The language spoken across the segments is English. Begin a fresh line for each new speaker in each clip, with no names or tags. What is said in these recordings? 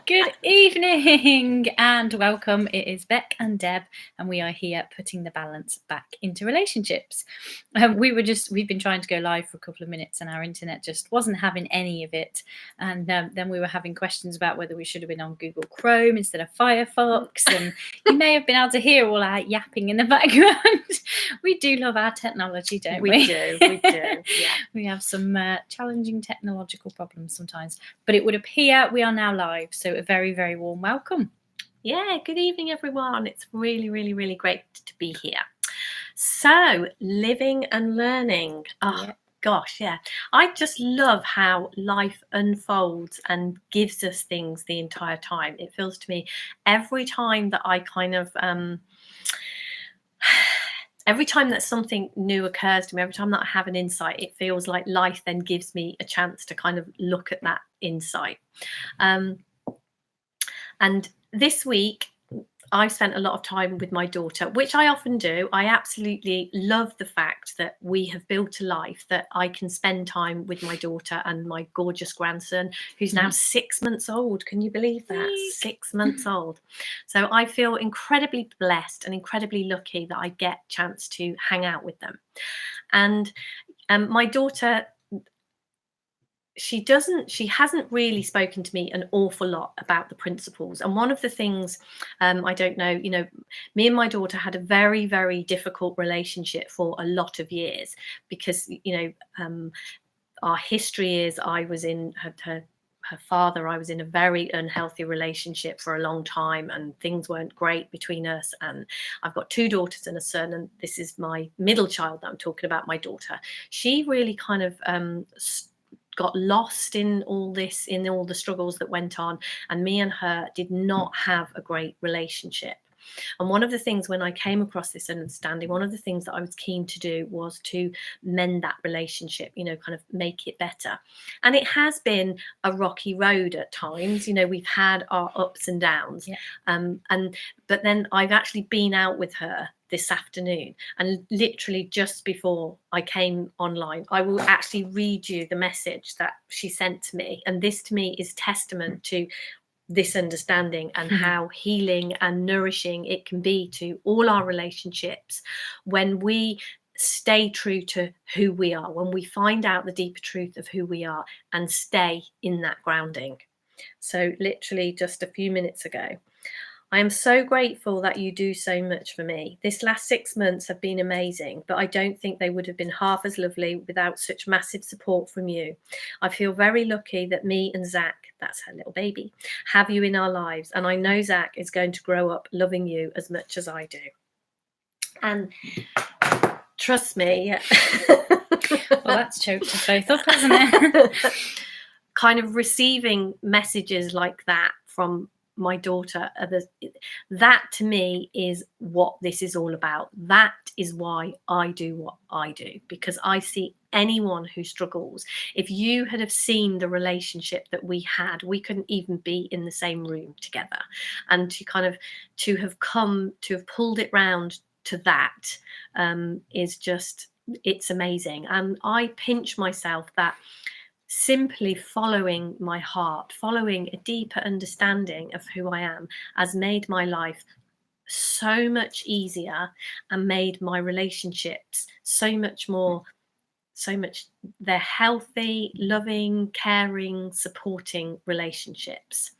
Good evening and welcome. It is Bec and Deb, and we are here putting the balance back into relationships. We've been trying to go live for a couple of minutes, and our internet just wasn't having any of it. And then we were having questions about whether we should have been on Google Chrome instead of Firefox. And you may have been able to hear all our yapping in the background. We do love our technology, don't we?
We do. Yeah.
We have some challenging technological problems sometimes, but it would appear we are now live, so a very, very warm welcome.
Yeah, good evening, everyone. It's really, really, really great to be here. So, living and learning. Oh, gosh, yeah. I just love how life unfolds and gives us things the entire time. It feels to me every time that I kind of... every time that something new occurs to me, every time that I have an insight, it feels like life then gives me a chance to kind of look at that insight. And this week, I've spent a lot of time with my daughter, which I often do. I absolutely love the fact that we have built a life that I can spend time with my daughter and my gorgeous grandson, who's now 6 months old. Can you believe that? 6 months old. So I feel incredibly blessed and incredibly lucky that I get a chance to hang out with them. And my daughter, she hasn't really spoken to me an awful lot about the principles. And one of the things, I don't know, me and my daughter had a very, very difficult relationship for a lot of years because, our history is I was in her father, I was in a very unhealthy relationship for a long time, and things weren't great between us. And I've got 2 daughters and a son, and this is my middle child that I'm talking about, my daughter. She really kind of got lost in all this, in all the struggles that went on, and me and her did not have a great relationship. And one of the things, when I came across this understanding, one of the things that I was keen to do was to mend that relationship, kind of make it better. And it has been a rocky road at times. We've had our ups and downs. But then I've actually been out with her this afternoon, and literally just before I came online, I will actually read you the message that she sent to me. And this to me is testament to this understanding and how healing and nourishing it can be to all our relationships when we stay true to who we are, when we find out the deeper truth of who we are and stay in that grounding. So literally just a few minutes ago, I am so grateful that you do so much for me. This last 6 months have been amazing, but I don't think they would have been half as lovely without such massive support from you. I feel very lucky that me and Zach, that's her little baby, have you in our lives. And I know Zach is going to grow up loving you as much as I do. And trust me.
Well, that's choked us both up, hasn't it?
Kind of receiving messages like that from my daughter, that to me is what this is all about. That is why I do what I do, because I see anyone who struggles. If you had have seen the relationship that we had, we couldn't even be in the same room together. And to have pulled it round to that is just, it's amazing. And I pinch myself that simply following my heart, following a deeper understanding of who I am, has made my life so much easier and made my relationships they're healthy, loving, caring, supporting relationships.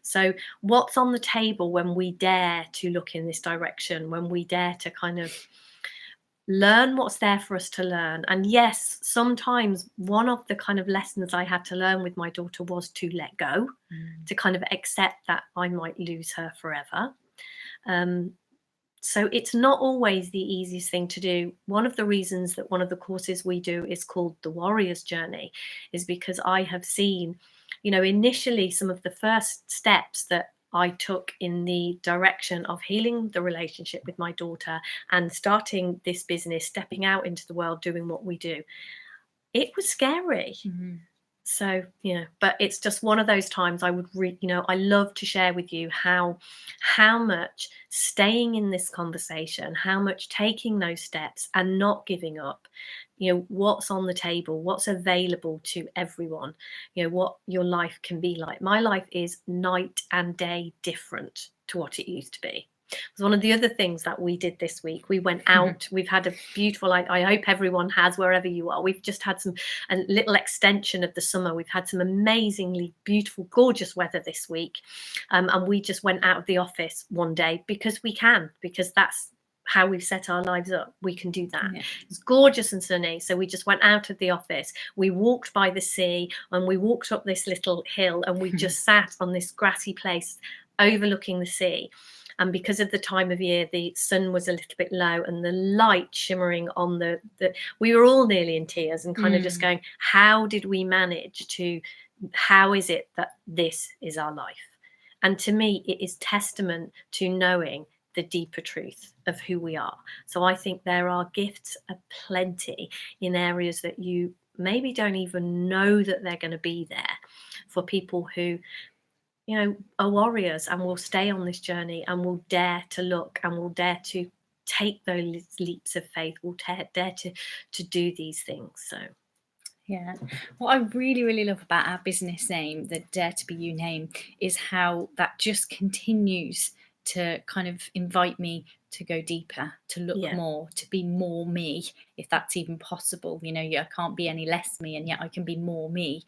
So what's on the table when we dare to look in this direction, when we dare to kind of learn what's there for us to learn? And yes, sometimes one of the kind of lessons I had to learn with my daughter was to let go, to kind of accept that I might lose her forever. So it's not always the easiest thing to do. One of the reasons that one of the courses we do is called the Warrior's Journey is because I have seen, initially some of the first steps that I took in the direction of healing the relationship with my daughter and starting this business, stepping out into the world, doing what we do. It was scary. So, but it's just one of those times I would I love to share with you how much staying in this conversation, how much taking those steps and not giving up, what's on the table, what's available to everyone, what your life can be like. My life is night and day different to what it used to be. It was one of the other things that we did this week. We went out. We've had a beautiful, I hope everyone has, wherever you are. We've just had a little extension of the summer. We've had some amazingly beautiful, gorgeous weather this week. And we just went out of the office one day because we can, because that's how we've set our lives up. We can do that.
Yeah.
It's gorgeous and sunny. So we just went out of the office. We walked by the sea and we walked up this little hill and we just sat on this grassy place overlooking the sea. And because of the time of year, the sun was a little bit low and the light shimmering on the we were all nearly in tears and kind of just going, how did we manage to, how is it that this is our life? And to me, it is testament to knowing the deeper truth of who we are. So I think there are gifts aplenty in areas that you maybe don't even know that they're going to be there for people who, are warriors and will stay on this journey and will dare to look and will dare to take those leaps of faith, will dare to do these things. So
yeah, what I really, really love about our business name, the Dare to Be You name, is how that just continues to kind of invite me to go deeper, to look more, to be more me, if that's even possible. I can't be any less me, and yet I can be more me.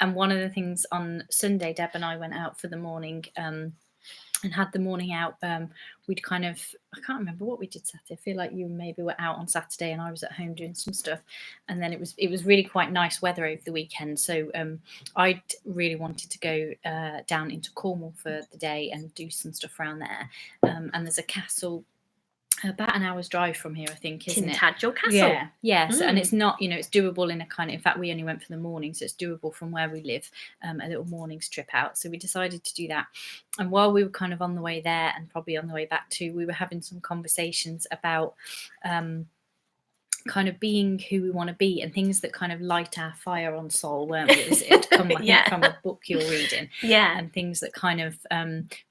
And one of the things on Sunday, Deb and I went out for the morning and had the morning out. We'd kind of, I can't remember what we did Saturday. I feel like you maybe were out on Saturday and I was at home doing some stuff. And then it was really quite nice weather over the weekend. So I really wanted to go down into Cornwall for the day and do some stuff around there. And there's a castle about an hour's drive from here, I think, isn't it?
Tintagel Castle.
Yeah. So, and it's not, it's doable in a kind of, in fact, we only went for the morning, so it's doable from where we live, a little morning's trip out. So we decided to do that. And while we were kind of on the way there and probably on the way back too, we were having some conversations about kind of being who we want to be and things that kind of light our fire on soul, weren't we? It come I think, from a book you're reading, and things that kind of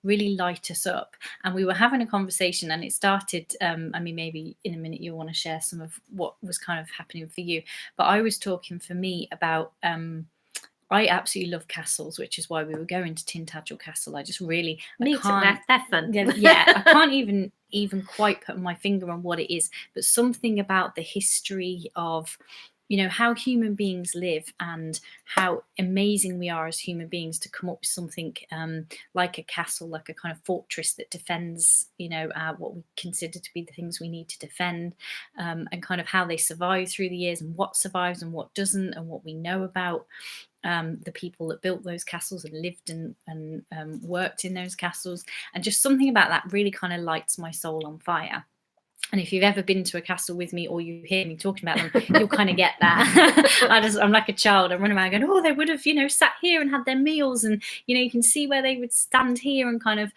really light us up. And we were having a conversation and it started, I mean, maybe in a minute you'll want to share some of what was kind of happening for you, but I was talking for me about I absolutely love castles, which is why we were going to Tintagel Castle. I just really,
they're fun.
I can't even quite put my finger on what it is, but something about the history of, how human beings live and how amazing we are as human beings to come up with something like a castle, like a kind of fortress that defends, what we consider to be the things we need to defend, and kind of how they survive through the years and what survives and what doesn't, and what we know about the people that built those castles and lived and worked in those castles. And just something about that really kind of lights my soul on fire. And if you've ever been to a castle with me or you hear me talking about them, you'll kind of get that. I'm like a child. I run around going, oh, they would have, sat here and had their meals. And, you can see where they would stand here and kind of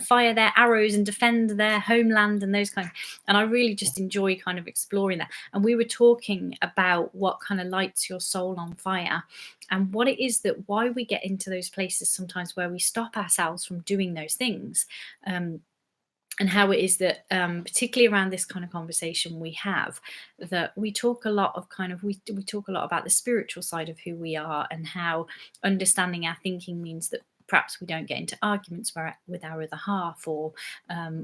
fire their arrows and defend their homeland and those kind of, and I really just enjoy kind of exploring that. And we were talking about what kind of lights your soul on fire and what it is that why we get into those places sometimes where we stop ourselves from doing those things. And how it is that, particularly around this kind of conversation we have, that we talk a lot of kind of, we talk a lot about the spiritual side of who we are and how understanding our thinking means that perhaps we don't get into arguments with our other half, or,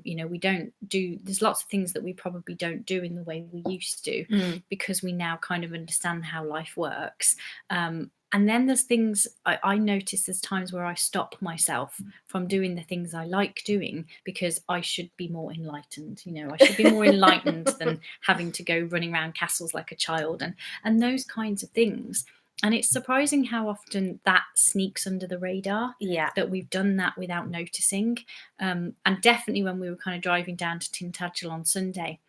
we don't do, there's lots of things that we probably don't do in the way we used to because we now kind of understand how life works. And then there's things I notice there's times where I stop myself from doing the things I like doing because I should be more enlightened. I should be more enlightened than having to go running around castles like a child and those kinds of things. And it's surprising how often that sneaks under the radar, that we've done that without noticing. And definitely when we were kind of driving down to Tintagel on Sunday,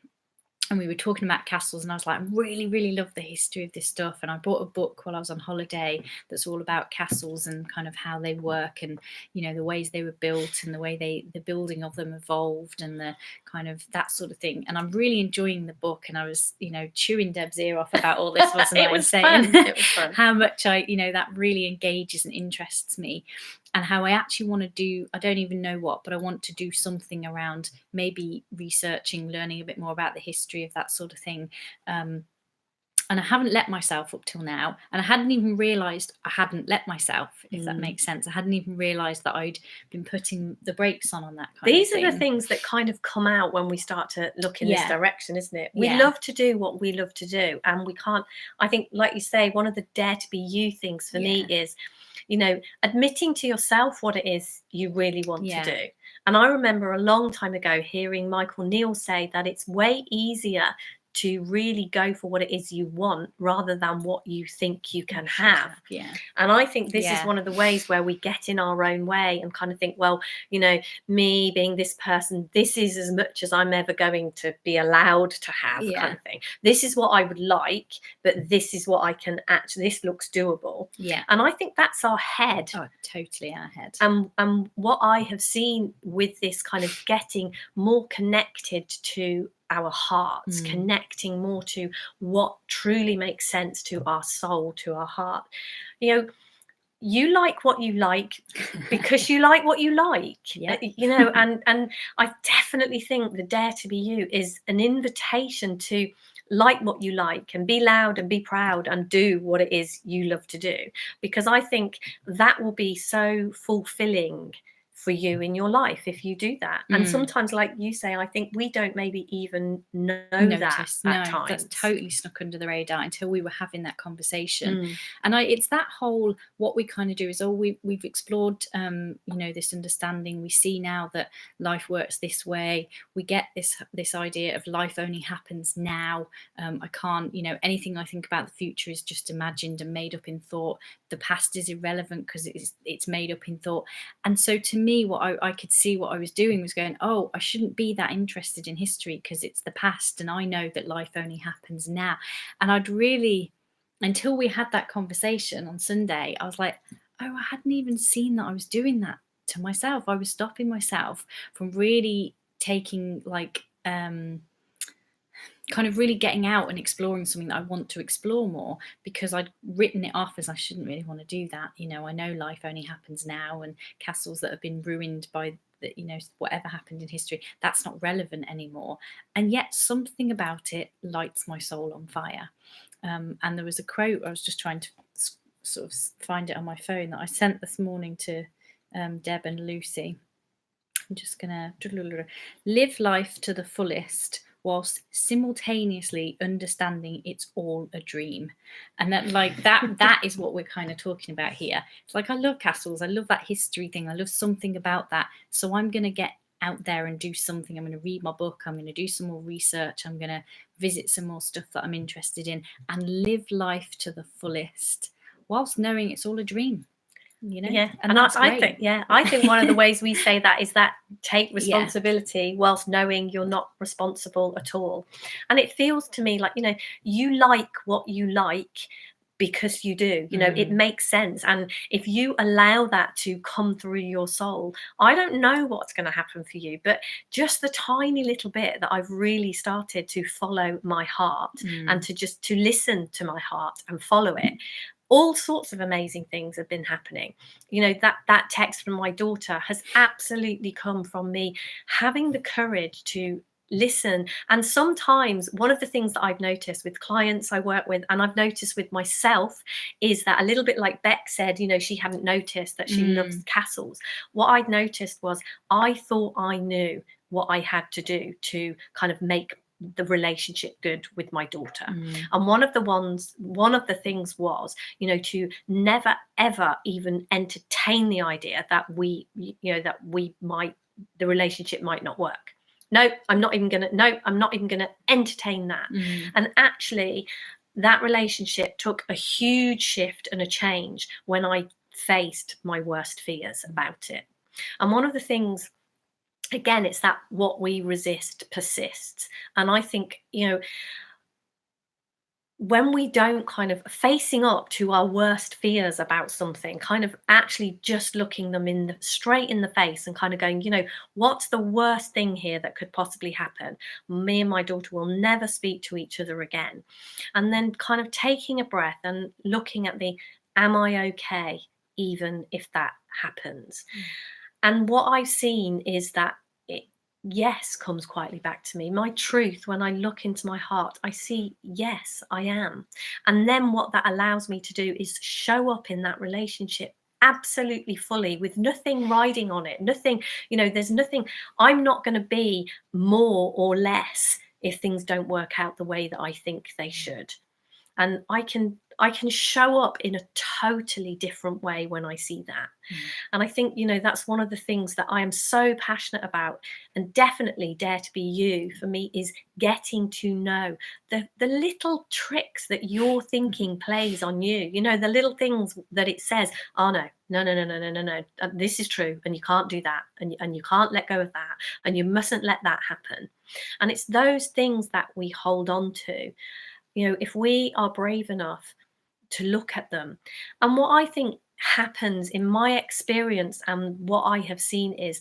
and we were talking about castles, and I was like, I really, really love the history of this stuff. And I bought a book while I was on holiday that's all about castles and kind of how they work, and the ways they were built, and the way the building of them evolved, and the kind of that sort of thing. And I'm really enjoying the book, and I was chewing Deb's ear off about all this, wasn't I?
It was
saying
fun. It was fun.
how much that really engages and interests me, and how I actually want to do, I don't even know what, but I want to do something around maybe researching, learning a bit more about the history of that sort of thing. And I haven't let myself up till now. And I hadn't even realised I hadn't let myself, if that makes sense. I hadn't even realised that I'd been putting the brakes on that kind of thing.
These are the things that kind of come out when we start to look in this direction, isn't it? We
Yeah.
love to do what we love to do, and we can't, I think, like you say, one of the dare to be you things for me is, admitting to yourself what it is you really want to do. And I remember a long time ago hearing Michael Neal say that it's way easier to really go for what it is you want rather than what you think you can have. And I think this is one of the ways where we get in our own way and kind of think, well, me being this person, this is as much as I'm ever going to be allowed to have, kind of thing. This is what I would like, but this is what I can actually, this looks doable. And I think that's our head.
Oh, totally our head.
And what I have seen with this kind of getting more connected to our hearts, connecting more to what truly makes sense to our soul, to our heart. You like what you like because you like what you like. And I definitely think the Dare to Be You is an invitation to like what you like and be loud and be proud and do what it is you love to do, because I think that will be so fulfilling for you in your life if you do that. And sometimes, like you say, I think we don't maybe even notice that at times.
That's totally snuck under the radar until we were having that conversation. And it's that whole, what we kind of do is, we've explored this understanding. We see now that life works this way. We get this idea of life only happens now. I can't, anything I think about the future is just imagined and made up in thought. The past is irrelevant because it's made up in thought. And so to me, what I could see what I was doing was going, oh, I shouldn't be that interested in history because it's the past, and I know that life only happens now. And I'd really, until we had that conversation on Sunday, I was like, oh, I hadn't even seen that I was doing that to myself. I was stopping myself from really taking kind of really getting out and exploring something that I want to explore more, because I'd written it off as I shouldn't really want to do that. I know life only happens now, and castles that have been ruined by whatever happened in history, that's not relevant anymore. And yet something about it lights my soul on fire. And there was a quote, I was just trying to sort of find it on my phone, that I sent this morning to Deb and Lucy. I'm just gonna live life to the fullest whilst simultaneously understanding it's all a dream. And that is what we're kind of talking about here. It's like, I love castles, I love that history thing, I love something about that, so I'm going to get out there and do something. I'm going to read my book, I'm going to do some more research, I'm going to visit some more stuff that I'm interested in, and live life to the fullest whilst knowing it's all a dream.
And I think one of the ways we say that is that take responsibility whilst knowing you're not responsible at all. And it feels to me like, you like what you like because you do, it makes sense. And if you allow that to come through your soul, I don't know what's going to happen for you, but just the tiny little bit that I've really started to follow my heart and to listen to my heart and follow it, all sorts of amazing things have been happening. That text from my daughter has absolutely come from me having the courage to listen. And sometimes one of the things that I've noticed with clients I work with, and I've noticed with myself, is that a little bit like Bec said, she hadn't noticed that she loves castles. What I'd noticed was I thought I knew what I had to do to kind of make the relationship good with my daughter. And one of the things was, to never ever even entertain the idea that the relationship might not work. I'm not even gonna entertain that. And actually that relationship took a huge shift and a change when I faced my worst fears about it. And one of the things again, it's that what we resist persists. And I think, when we don't kind of facing up to our worst fears about something, kind of actually just looking them straight in the face and kind of going, what's the worst thing here that could possibly happen? Me and my daughter will never speak to each other again. And then kind of taking a breath and looking at am I okay, even if that happens? And what I've seen is that yes comes quietly back to me. My truth, when I look into my heart, I see, yes, I am. And then what that allows me to do is show up in that relationship absolutely fully, with nothing riding on it. Nothing, there's nothing. I'm not going to be more or less if things don't work out the way that I think they should. And I can show up in a totally different way when I see that. And I think, that's one of the things that I am so passionate about, and definitely Dare to Be You for me is getting to know the little tricks that your thinking plays on you. The little things that it says, oh no, this is true, and you can't do that, and you can't let go of that, and you mustn't let that happen. And it's those things that we hold on to. If we are brave enough to look at them. And what I think happens in my experience and what I have seen is,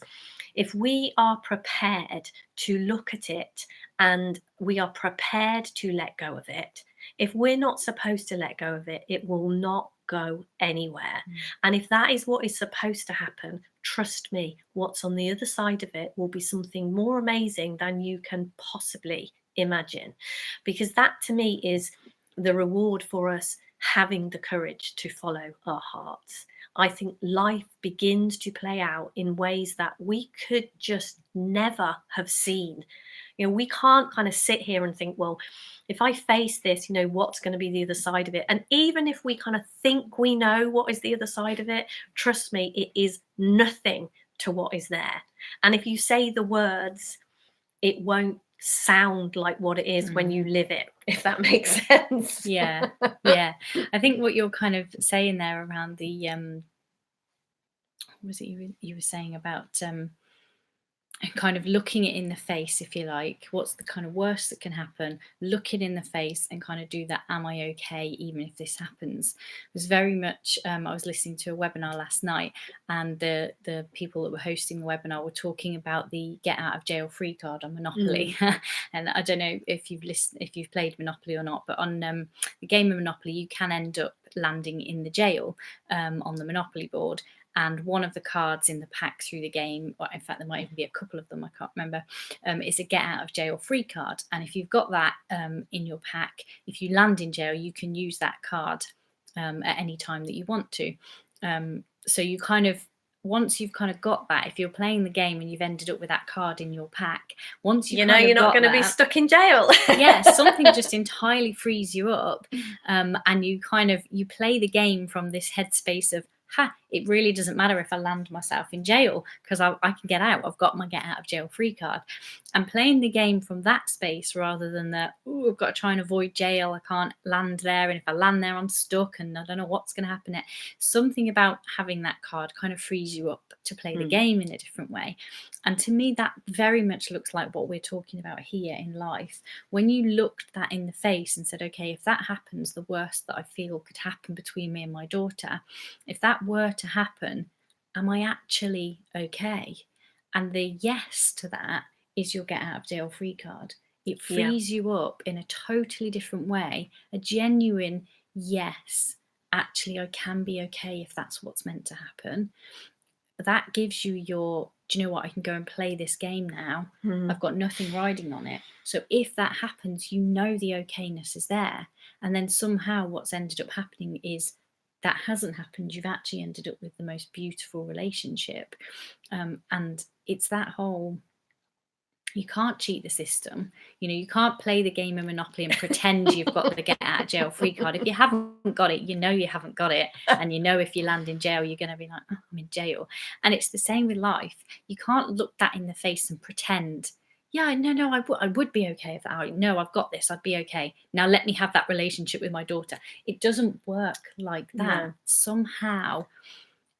if we are prepared to look at it and we are prepared to let go of it, if we're not supposed to let go of it, it will not go anywhere. And if that is what is supposed to happen, trust me, what's on the other side of it will be something more amazing than you can possibly imagine. Because that, to me, is the reward for us having the courage to follow our hearts. I think life begins to play out in ways that we could just never have seen. We can't kind of sit here and think, well, if I face this, what's going to be the other side of it? And even if we kind of think we know what is the other side of it, trust me, it is nothing to what is there. And if you say the words, it won't sound like what it is when you live it, if that makes sense.
Yeah. I think what you're kind of saying there around the what was it you were saying about kind of looking it in the face, if you like, what's the kind of worst that can happen, look it in the face and kind of do that, am I okay even if this happens? It was very much I was listening to a webinar last night, and the people that were hosting the webinar were talking about the get out of jail free card on Monopoly. And I don't know if you've played Monopoly or not, but on the game of Monopoly you can end up landing in the jail on the Monopoly board. And one of the cards in the pack through the game, or in fact there might even be a couple of them, I can't remember, is a get out of jail free card. And if you've got that in your pack, if you land in jail, you can use that card at any time that you want to. So you kind of, once you've kind of got that, if you're playing the game and you've ended up with that card in your pack, once you're not
going to be stuck in jail.
Yeah, something just entirely frees you up, and you play the game from this headspace of, it really doesn't matter if I land myself in jail because I can get out. I've got my get out of jail free card. And playing the game from that space rather than I've got to try and avoid jail. I can't land there. And if I land there, I'm stuck and I don't know what's going to happen next. Something about having that card kind of frees you up to play the game in a different way. And to me, that very much looks like what we're talking about here in life. When you looked that in the face and said, okay, if that happens, the worst that I feel could happen between me and my daughter, if that were to happen, am I actually okay? And the yes to that is your get out of jail free card. It frees you up in a totally different way, a genuine yes, actually I can be okay if that's what's meant to happen. That gives you do you know what, I can go and play this game now. I've got nothing riding on it. So if that happens, the okayness is there. And then somehow what's ended up happening is that hasn't happened. You've actually ended up with the most beautiful relationship. And it's that whole, you can't cheat the system. You can't play the game of Monopoly and pretend you've got the get out of jail free card. If you haven't got it, you haven't got it. And if you land in jail, you're going to be like, oh, I'm in jail. And it's the same with life. You can't look that in the face and pretend, yeah, no, I would be okay if I've got this, I'd be okay. Now let me have that relationship with my daughter. It doesn't work like that. No. Somehow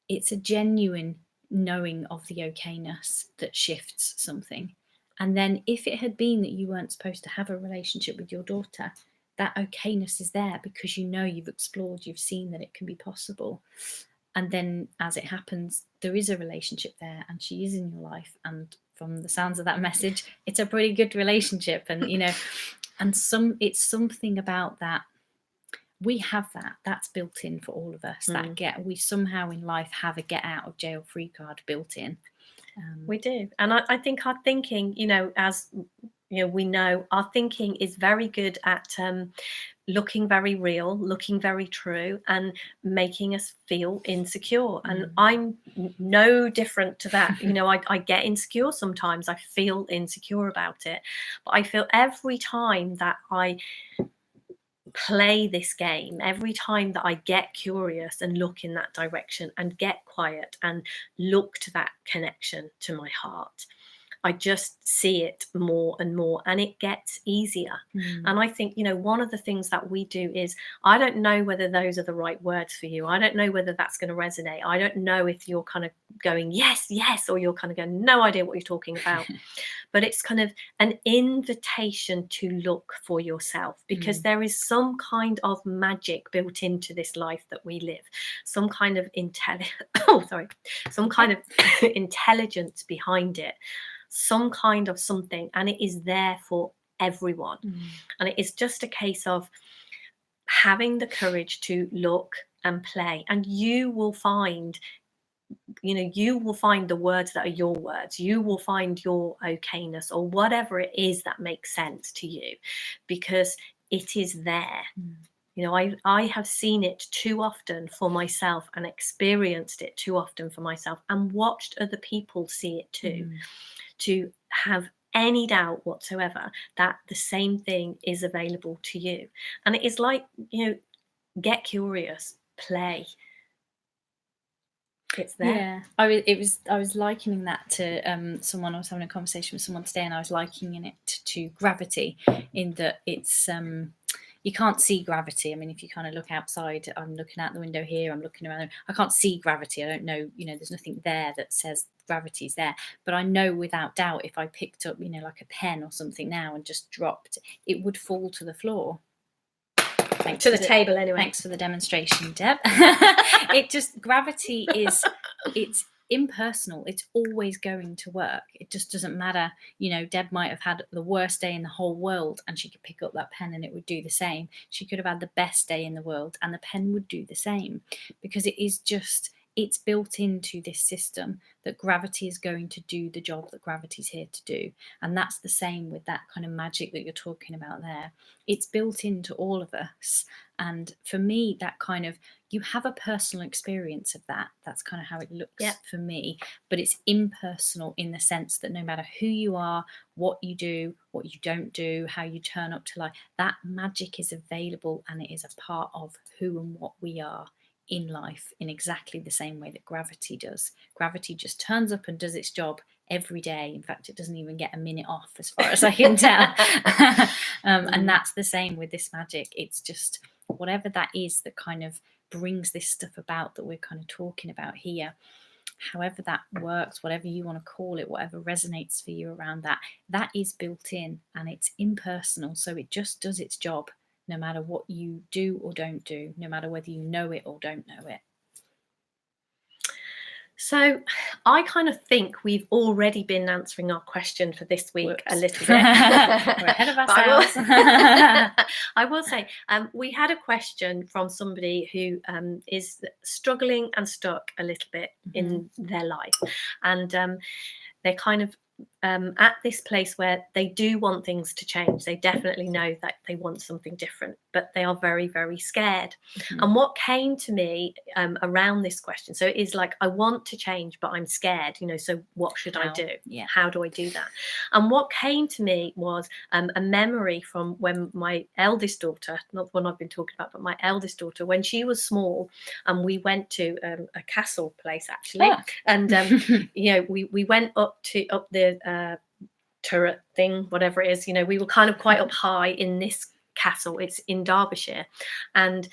it's a genuine knowing of the okayness that shifts something. And then if it had been that you weren't supposed to have a relationship with your daughter, that okayness is there because you know you've explored, you've seen that it can be possible. And then as it happens, there is a relationship there and she is in your life. And from the sounds of that message, it's a pretty good relationship. And, you know, and it's something about that. We have that's built in for all of us. We somehow in life have a get out of jail free card built in.
We do. And I think our thinking, you know, as you know, we know our thinking is very good at looking very real, looking very true, and making us feel insecure. And I'm no different to that. You know, I get insecure sometimes. I feel insecure about it. But I feel every time that I play this game, every time that I get curious and look in that direction and get quiet and look to that connection to my heart, I just see it more and more, and it gets easier. And I think, you know, one of the things that we do is, I don't know whether those are the right words for you. I don't know whether that's going to resonate. I don't know if you're kind of going, yes, yes, or you're kind of going, no idea what you're talking about. But it's kind of an invitation to look for yourself, because there is some kind of magic built into this life that we live, some kind of some kind of intelligence behind it, some kind of something, and it is there for everyone. And it is just a case of having the courage to look and play, and you will find, you know, you will find the words that are your words. You will find your okayness, or whatever it is that makes sense to you, because it is there. You know, I have seen it too often for myself, and experienced it too often for myself, and watched other people see it too, to have any doubt whatsoever that the same thing is available to you. And it is like, you know, get curious, play. It's there.
Yeah, I was likening that to someone. I was having a conversation with someone today, and I was likening it to gravity, in that it's you can't see gravity. I mean, if you kind of look outside, I'm looking out the window here, I'm looking around, I can't see gravity. I don't know, you know, there's nothing there that says gravity's there. But I know without doubt, if I picked up, you know, like a pen or something now and just dropped, it would fall to the floor.
Thanks to the table anyway.
Thanks for the demonstration, Deb. It just, gravity is, it's impersonal. It's always going to work. It just doesn't matter. You know, Deb might have had the worst day in the whole world and she could pick up that pen and it would do the same. She could have had the best day in the world and the pen would do the same, because it is just, it's built into this system that gravity is going to do the job that gravity's here to do. And that's the same with that kind of magic that you're talking about there. It's built into all of us. And for me, that kind of, you have a personal experience of that. That's kind of how it looks for me. But it's impersonal in the sense that no matter who you are, what you do, what you don't do, how you turn up to life, that magic is available, and it is a part of who and what we are in life, in exactly the same way that gravity does. Gravity just turns up and does its job every day. In fact, it doesn't even get a minute off, as far as I can tell. And that's the same with this magic. It's just whatever that is that kind of brings this stuff about that we're kind of talking about here. However that works, whatever you want to call it, whatever resonates for you around that, that is built in, and it's impersonal. So it just does its job, no matter what you do or don't do, no matter whether you know it or don't know it.
So I kind of think we've already been answering our question for this week.
Whoops.
A little bit.
We're ahead of ourselves.
I will say, we had a question from somebody who is struggling and stuck a little bit in their life. And they're kind of at this place where they do want things to change. They definitely know that they want something different, but they are very, very scared. And what came to me around this question, so it is like, I want to change, but I'm scared, you know, so what should I do?
Yeah.
How do I do that? And what came to me was a memory from when my eldest daughter, not the one I've been talking about, but my eldest daughter, when she was small, and we went to a castle place, actually. And, you know, we went up the turret thing, whatever it is, you know, we were kind of quite up high in this castle. It's in Derbyshire. And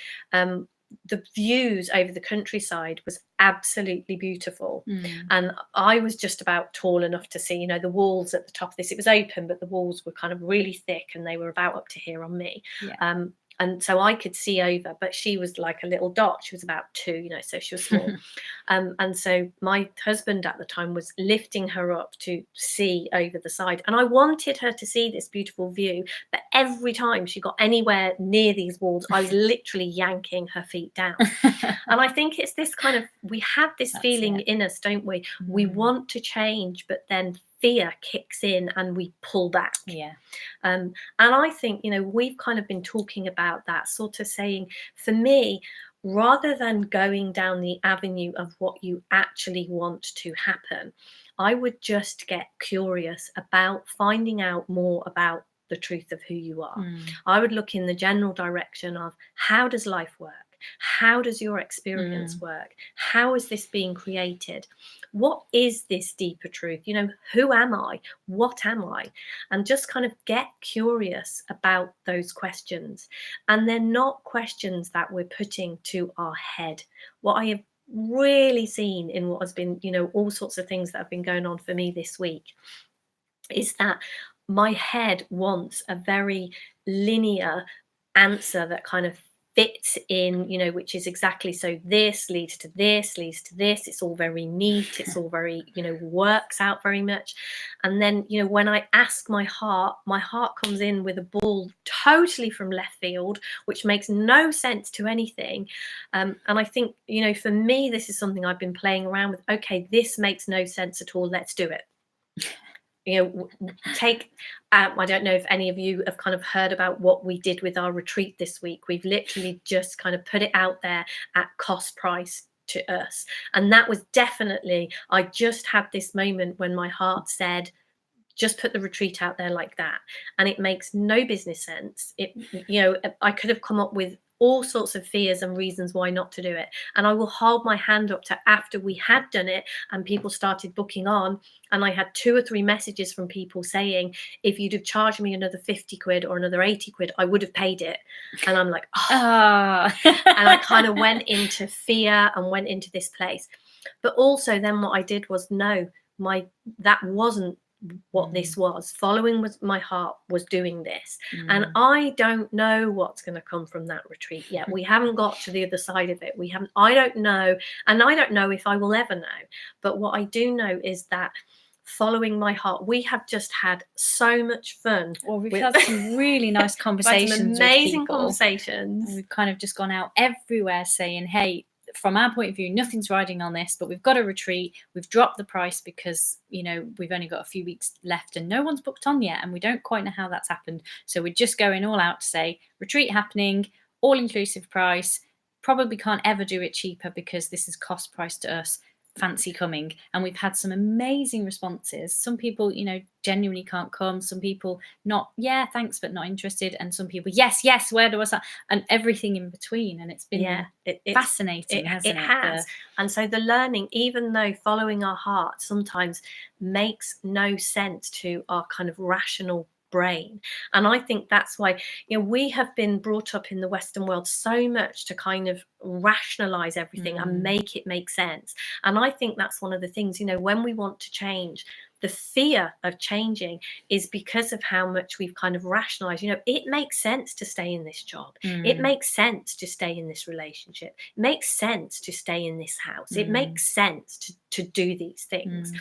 the views over the countryside was absolutely beautiful. And I was just about tall enough to see, the walls at the top of this. It was open, but the walls were kind of really thick, and they were about up to here on me.
Yeah.
And so I could see over, but she was like a little dot. She was about 2, so she was small. And so my husband at the time was lifting her up to see over the side. And I wanted her to see this beautiful view. But every time she got anywhere near these walls, I was literally yanking her feet down. And I think it's this kind of, we have this feeling in us, don't we? We want to change, but then fear kicks in and we pull back. And I think, we've kind of been talking about that, sort of saying, for me, rather than going down the avenue of what you actually want to happen, I would just get curious about finding out more about the truth of who you are. I would look in the general direction of, how does life work? How does your experience work? How is this being created? What is this deeper truth? Who am I? What am I? And just kind of get curious about those questions. And they're not questions that we're putting to our head. What I have really seen in what has been, all sorts of things that have been going on for me this week, is that my head wants a very linear answer that kind of fits in, which is exactly, so this leads to this, leads to this. It's all very neat. It's all very, works out very much. And then, when I ask my heart comes in with a ball totally from left field, which makes no sense to anything. And I think, for me, this is something I've been playing around with. Okay, this makes no sense at all. Let's do it. I don't know if any of you have kind of heard about what we did with our retreat this week. We've literally just kind of put it out there at cost price to us. And that was definitely, I just had this moment when my heart said, just put the retreat out there like that. And it makes no business sense. I could have come up with all sorts of fears and reasons why not to do it. And I will hold my hand up to after we had done it and people started booking on. And I had 2 or 3 messages from people saying, if you'd have charged me another 50 quid or another 80 quid, I would have paid it. And I'm like, And I kind of went into fear and went into this place. But also then what I did was, that wasn't what this was. Following my heart was doing this. And I don't know what's going to come from that retreat yet. We haven't got to the other side of it. I don't know. And I don't know if I will ever know. But what I do know is that following my heart, we have just had so much fun.
Well, we've had some really nice conversations,
some amazing
with people.
Conversations.
And we've kind of just gone out everywhere saying, hey, from our point of view, nothing's riding on this, but we've got a retreat. We've dropped the price because, we've only got a few weeks left and no one's booked on yet. And we don't quite know how that's happened. So we're just going all out to say retreat happening, all inclusive price, probably can't ever do it cheaper because this is cost price to us. Fancy coming. And we've had some amazing responses. Some people, genuinely can't come. Some people not, yeah, thanks, but not interested. And some people, yes, where do I start? And everything in between. And it's been fascinating, hasn't it?
It has. And so the learning, even though following our heart sometimes makes no sense to our kind of rational brain. And I think that's why, we have been brought up in the Western world so much to kind of rationalize everything and make it make sense. And I think that's one of the things, when we want to change, the fear of changing is because of how much we've kind of rationalized, it makes sense to stay in this job. It makes sense to stay in this relationship. It makes sense to stay in this house. It makes sense to do these things.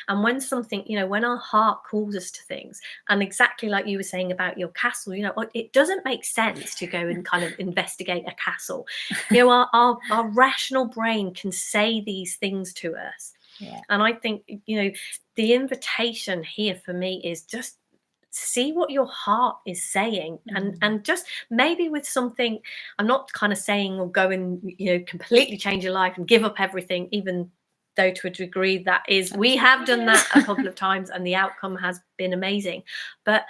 And when something, when our heart calls us to things, and exactly like you were saying about your castle, it doesn't make sense to go and kind of investigate a castle. Our rational brain can say these things to us.
Yeah.
And I think, the invitation here for me is just see what your heart is saying, and just maybe with something, I'm not kind of saying or go and, completely change your life and give up everything, even though to a degree that is, we have done that a couple of times and the outcome has been amazing. But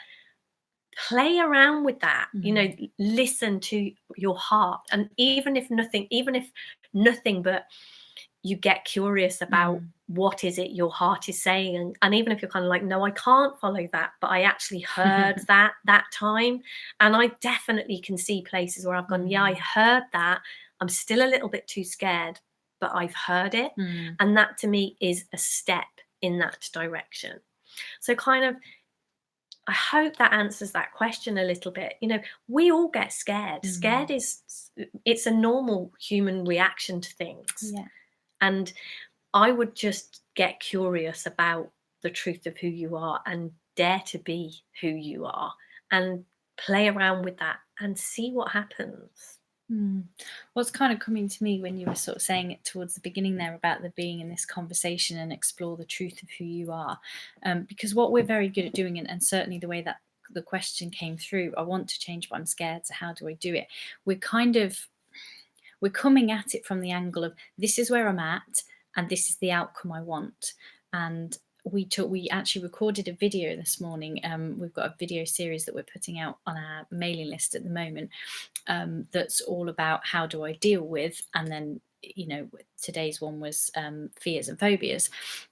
play around with that, listen to your heart. And even if nothing but you get curious about what is it your heart is saying, and even if you're kind of like, no, I can't follow that, but I actually heard that time. And I definitely can see places where I've gone, yeah, I heard that, I'm still a little bit too scared, but I've heard it. And that to me is a step in that direction. So kind of, I hope that answers that question a little bit. You know, we all get scared. Scared it's a normal human reaction to things.
Yeah.
And I would just get curious about the truth of who you are and dare to be who you are and play around with that and see what happens.
What's kind of coming to me when you were sort of saying it towards the beginning there about the being in this conversation and explore the truth of who you are, because what we're very good at doing, and certainly the way that the question came through, I want to change but I'm scared, so how do I do it? We're coming at it from the angle of, this is where I'm at and this is the outcome I want. And we actually recorded a video this morning. We've got a video series that we're putting out on our mailing list at the moment, that's all about how do I deal with, and then, you know, today's one was fears and phobias.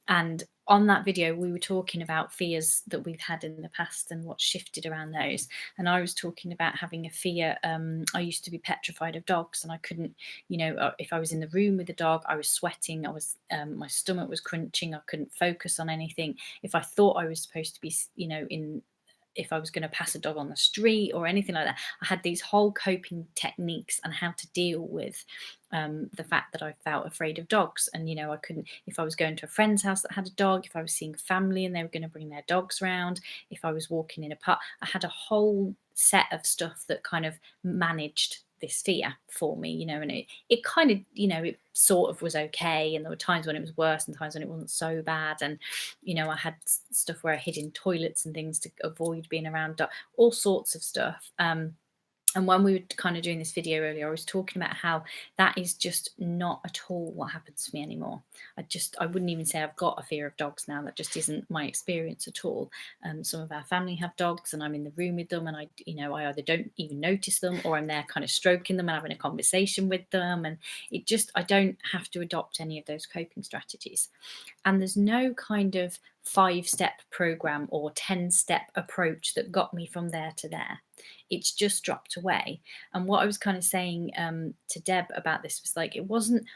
And on that video we were talking about fears that we've had in the past and what shifted around those. And I was talking about having a fear. I used to be petrified of dogs, and I couldn't, you know, if I was in the room with the dog, I was sweating, I was my stomach was crunching, I couldn't focus on anything. If I thought I was supposed to be, you know, if I was going to pass a dog on the street or anything like that, I had these whole coping techniques on how to deal with the fact that I felt afraid of dogs. And, you know, I couldn't, if I was going to a friend's house that had a dog, if I was seeing family and they were going to bring their dogs round, if I was walking in a park, I had a whole set of stuff that kind of managed this fear for me, you know. And it kind of, you know, it sort of was okay, and there were times when it was worse and times when it wasn't so bad. And, you know, I had stuff where I hid in toilets and things to avoid being around all sorts of stuff. And when we were kind of doing this video earlier, I was talking about how that is just not at all what happens to me anymore. I wouldn't even say I've got a fear of dogs now. That just isn't my experience at all. Some of our family have dogs, and I'm in the room with them, and I either don't even notice them, or I'm there kind of stroking them and having a conversation with them. And I don't have to adopt any of those coping strategies. And there's no kind of 5-step program or 10-step approach that got me from there to there. It's just dropped away. And what I was kind of saying to Deb about this was like,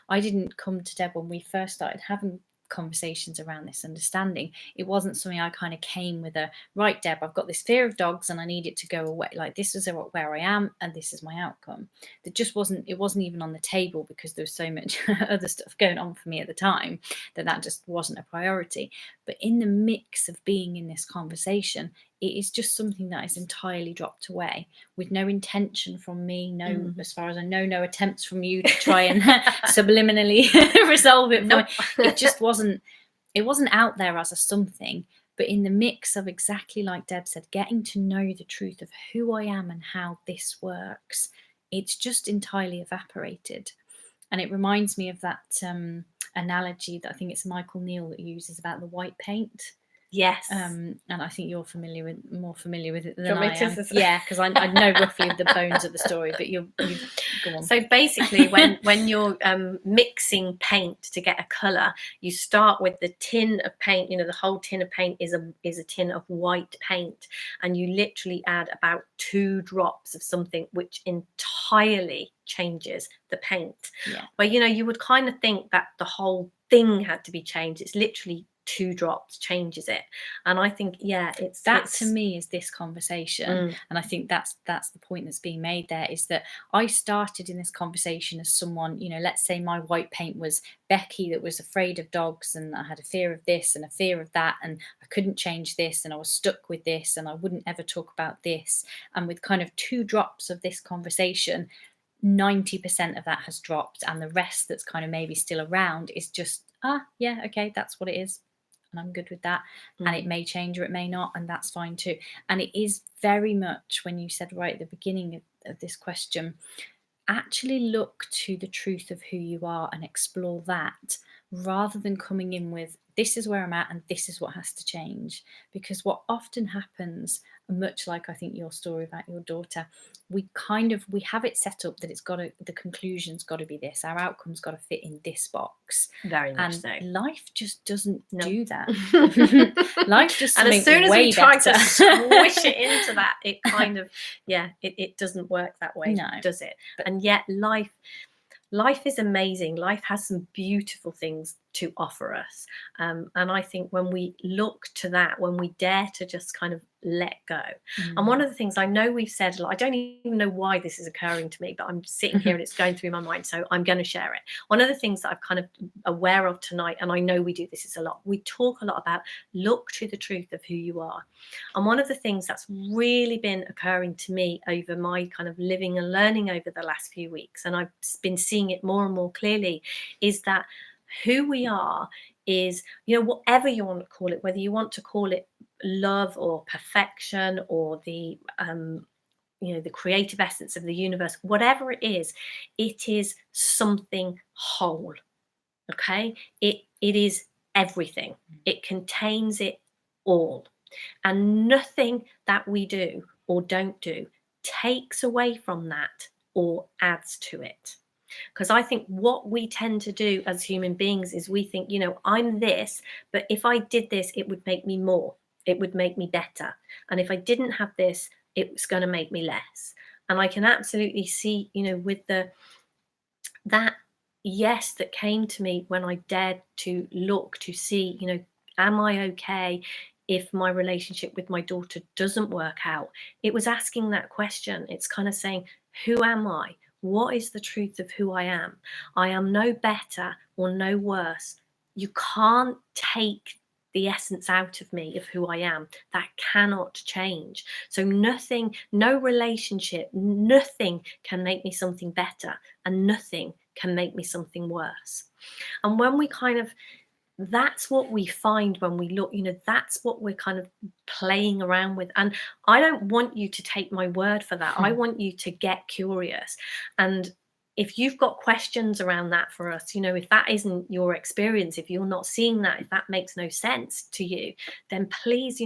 I didn't come to Deb when we first started having conversations around this understanding. It wasn't something I kind of came with right, Deb, I've got this fear of dogs and I need it to go away. Like, this is where I am and this is my outcome. It wasn't even on the table, because there was so much other stuff going on for me at the time that just wasn't a priority. But in the mix of being in this conversation, it is just something that is entirely dropped away, with no intention from me, as far as I know, no attempts from you to try and subliminally resolve it.
Nope.
It just wasn't out there as a something. But in the mix of, exactly like Deb said, getting to know the truth of who I am and how this works, it's just entirely evaporated. And it reminds me of that analogy that I think it's Michael Neal that uses about the white paint.
Yes.
And I think you're more familiar with it than I am.
To...
Yeah, because I know roughly the bones of the story, but you go on.
So basically, when you're mixing paint to get a colour, you start with the tin of paint. You know, the whole tin of paint is a tin of white paint, and you literally add about 2 drops of something which entirely changes the paint.
Yeah.
Where, you know, you would kind of think that the whole thing had to be changed. It's literally 2 drops changes it. And I think, yeah, it's
to me is this conversation. And I think that's the point that's being made there, is that I started in this conversation as someone, you know, let's say my white paint was Becky, that was afraid of dogs, and I had a fear of this and a fear of that, and I couldn't change this, and I was stuck with this, and I wouldn't ever talk about this. And with kind of 2 drops of this conversation, 90% of that has dropped, and the rest that's kind of maybe still around is just, yeah, okay, that's what it is, and I'm good with that. And it may change or it may not, and that's fine too. And it is very much, when you said right at the beginning of this question, actually look to the truth of who you are and explore that, rather than coming in with, this is where I'm at and this is what has to change. Because what often happens, much like I think your story about your daughter, we have it set up that the conclusion's got to be this, our outcome's got to fit in this box.
Very much
and
so.
Life just doesn't do that. Life just,
and as soon as we try to squish it into that, it kind of, it doesn't work that way, does it? And yet life, life is amazing. Life has some beautiful things to offer us. And I think when we look to that, when we dare to just kind of let go. And one of the things I know we've said a lot, I don't even know why this is occurring to me, but I'm sitting here and it's going through my mind. So I'm going to share it. One of the things that I'm kind of aware of tonight, and I know we do this a lot, we talk a lot about look to the truth of who you are. And one of the things that's really been occurring to me over my kind of living and learning over the last few weeks, and I've been seeing it more and more clearly, is that who we are is, whatever you want to call it, whether you want to call it love or perfection or the the creative essence of the universe, whatever it is something whole. Okay, it is everything. It contains it all, and nothing that we do or don't do takes away from that or adds to it. Because I think what we tend to do as human beings is we think, I'm this, but if I did this, it would make me more. It would make me better. And if I didn't have this, it's going to make me less. And I can absolutely see, with that yes that came to me when I dared to look to see, am I okay if my relationship with my daughter doesn't work out? It was asking that question. It's kind of saying, who am I? What is the truth of who I am? I am no better or no worse. You can't take the essence out of me of who I am. That cannot change. So nothing, no relationship, nothing can make me something better, and nothing can make me something worse. And when we kind of, that's what we find when we look, that's what we're kind of playing around with. And I don't want you to take my word for that. I want you to get curious. And if you've got questions around that for us, if that isn't your experience, if you're not seeing that, if that makes no sense to you, then please,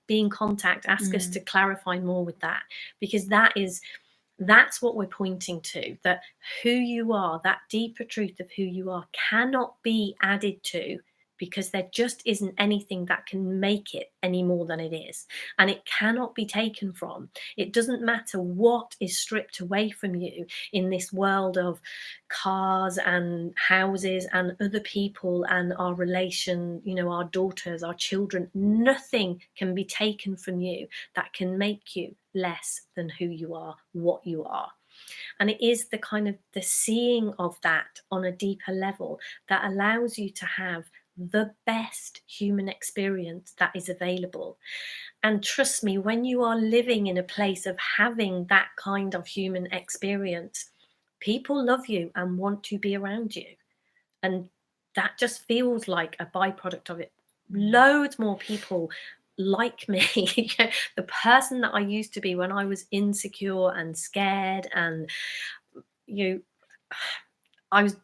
be in contact, ask us to clarify more with that, because that's what we're pointing to, that who you are, that deeper truth of who you are, cannot be added to, because there just isn't anything that can make it any more than it is. And it cannot be taken from. It doesn't matter what is stripped away from you in this world of cars and houses and other people and our relation, our daughters, our children. Nothing can be taken from you that can make you less than who you are, what you are. And it is the kind of the seeing of that on a deeper level that allows you to have the best human experience that is available. And trust me, when you are living in a place of having that kind of human experience, people love you and want to be around you. And that just feels like a byproduct of it. Loads more people like me. The person that I used to be when I was insecure and scared, and I was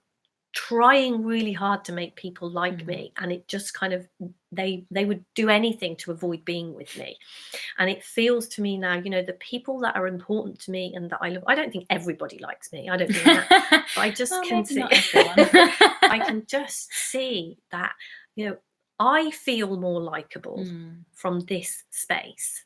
trying really hard to make people like me, and it just kind of, they would do anything to avoid being with me. And it feels to me now, the people that are important to me and that I love, I don't think everybody likes me, I don't think that, but I just can see I can just see that, I feel more likable from this space.